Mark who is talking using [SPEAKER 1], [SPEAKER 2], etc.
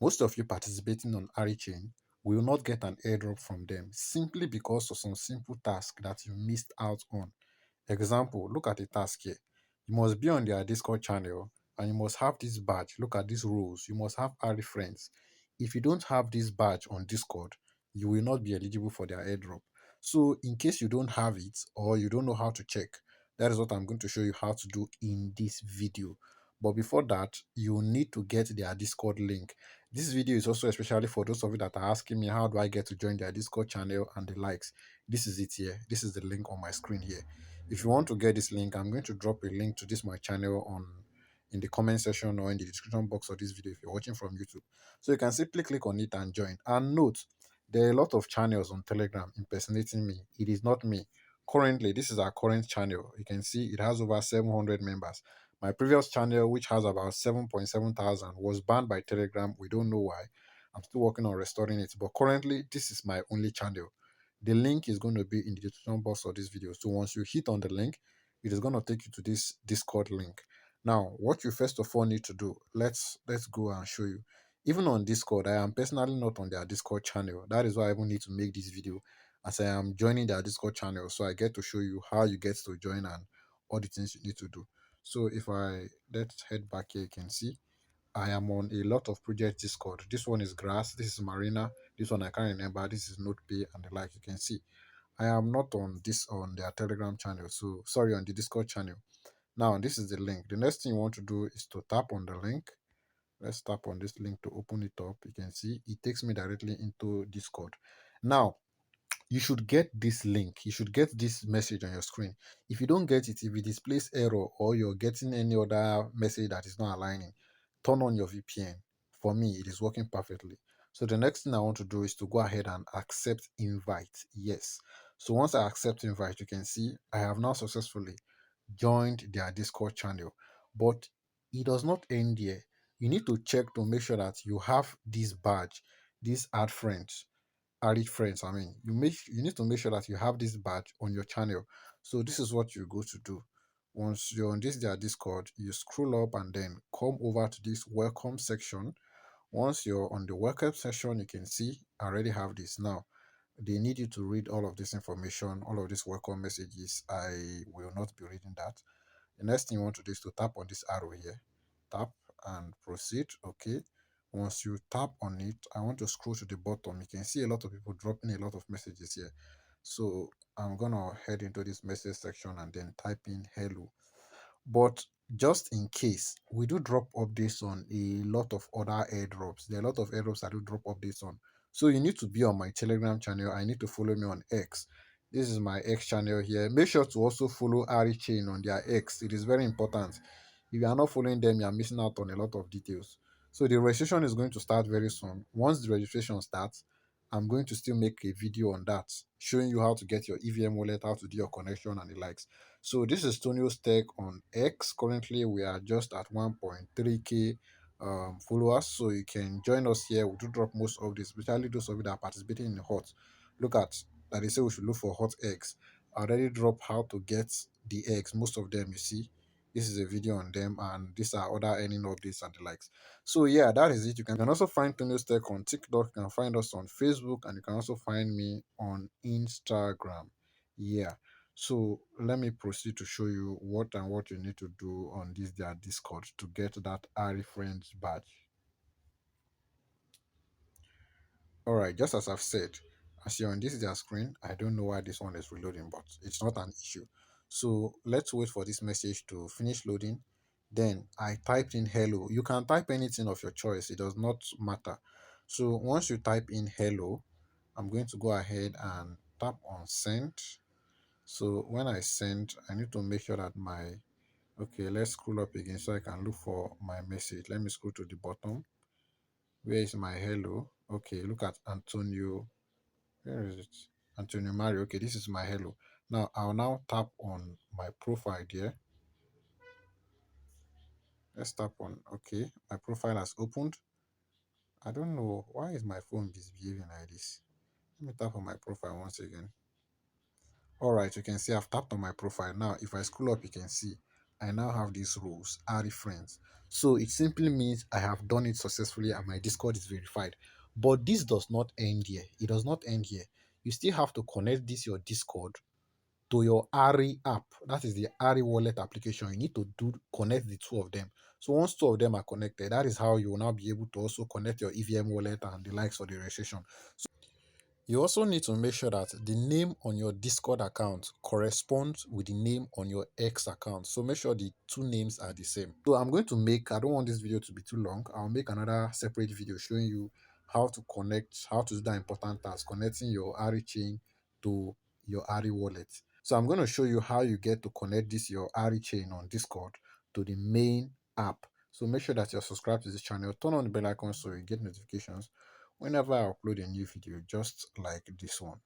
[SPEAKER 1] Most of you participating on Arichain will not get an airdrop from them simply because of some simple task that you missed out on. Example, look at the task here. You must be on their Discord channel and you must have this badge. Look at these rules. You must have Ari friends. If you don't have this badge on Discord, you will not be eligible for their airdrop. So, in case you don't have it or you don't know how to check, that is what I'm going to show you how to do in this video. But before that, you need to get their Discord link. This video is also especially for those of you that are asking me how do I get to join their Discord channel and the likes. This is it here. This is the link on my screen here. If you want to get this link, I'm going to drop a link to this my channel on in the comment section or in the description box of this video if you're watching from YouTube. So you can simply click on it and join. And note, there are a lot of channels on Telegram impersonating me. It is not me. Currently, this is our current channel. You can see it has over 700 members. My previous channel, which has about 7.7 thousand, was banned by Telegram. We don't know why. I'm still working on restoring it. But currently, this is my only channel. The link is going to be in the description box of this video. So once you hit on the link, it is going to take you to this Discord link. Now, what you first of all need to do, let's go and show you. Even on Discord, I am personally not on their Discord channel. That is why I even need to make this video, as I am joining their Discord channel. So I get to show you how you get to join and all the things you need to do. So if let's head back here, you can see I am on a lot of project Discord. This one is Grass, this is Marina, this one I can't remember, this is NotePay and the like. You can see I am not on their Telegram channel. So sorry, on the Discord channel. Now this is the link. The next thing you want to do is to tap on the link. Let's tap on this link to open it up. You can see it takes me directly into Discord. Now you should get this link. You should get this message on your screen. If you don't get it, if it displays error or you're getting any other message that is not aligning, turn on your VPN. For me, it is working perfectly. So the next thing I want to do is to go ahead and accept invite. Yes. So once I accept invite, you can see I have now successfully joined their Discord channel. But it does not end there. You need to check to make sure that you have this badge, this add friends Arid friends. I mean, you need to make sure that you have this badge on your channel. So this is what you go to do. Once you're on their Discord, you scroll up and then come over to this welcome section. Once you're on the welcome section, you can see I already have this now. They need you to read all of this information, all of these welcome messages. I will not be reading that. The next thing you want to do is to tap on this arrow here. Tap and proceed. Okay. Once you tap on it, I want to scroll to the bottom. You can see a lot of people dropping a lot of messages here. So I'm gonna head into this message section and then type in hello. But just in case, we do drop updates on a lot of other airdrops. There are a lot of airdrops I do drop updates on. So you need to be on my Telegram channel. I need to follow me on X. This is my X channel here. Make sure to also follow Arichain on their X. It is very important. If you are not following them, you are missing out on a lot of details. So the registration is going to start very soon. Once the registration starts, I'm going to still make a video on that, showing you how to get your EVM wallet, how to do your connection and the likes. So this is Tonio's Tech on X. Currently, we are just at 1.3k followers. So you can join us here. We do drop most of this, especially those of you that are participating in the hot. Look at that. They say we should look for hot eggs. I already drop how to get the eggs. Most of them, you see. This is a video on them, and these are other earning updates and the likes. So yeah, that is it. You can also find Tonio's Tech on TikTok. You can find us on Facebook, and you can also find me on Instagram. Yeah. So let me proceed to show you what you need to do on their Discord to get that Ari Friends badge. All right, just as I've said, as you're on their screen, I don't know why this one is reloading, but it's not an issue. So let's wait for this message to finish loading. Then I typed in hello. You can type anything of your choice, it does not matter. So once you type in hello, I'm going to go ahead and tap on send. So when I send, I need to make sure that okay, let's scroll up again so I can look for my message. Let me scroll to the bottom. Where is my hello? Okay, look at Antonio. Where is it? Antonio Mario. Okay, this is my hello. Now I'll now tap on my profile there. Let's tap on okay. My profile has opened. I don't know why is my phone misbehaving like this. Let me tap on my profile once again. All right, you can see I've tapped on my profile. Now, if I scroll up, you can see I now have these roles, Ari friends. So it simply means I have done it successfully and my Discord is verified. But this does not end here. It does not end here. You still have to connect this your Discord to your Ari app. That is the Ari wallet application. You need to connect the two of them. So once two of them are connected, that is how you will now be able to also connect your EVM wallet and the likes for the registration. You also need to make sure that the name on your Discord account corresponds with the name on your X account. So make sure the two names are the same. So I'm going to make, I don't want this video to be too long. I'll make another separate video showing you how to connect, how to do that important task, connecting your Arichain to your Ari wallet. So I'm going to show you how you get to connect this, your Arichain on Discord, to the main app. So make sure that you're subscribed to this channel, turn on the bell icon so you get notifications whenever I upload a new video just like this one.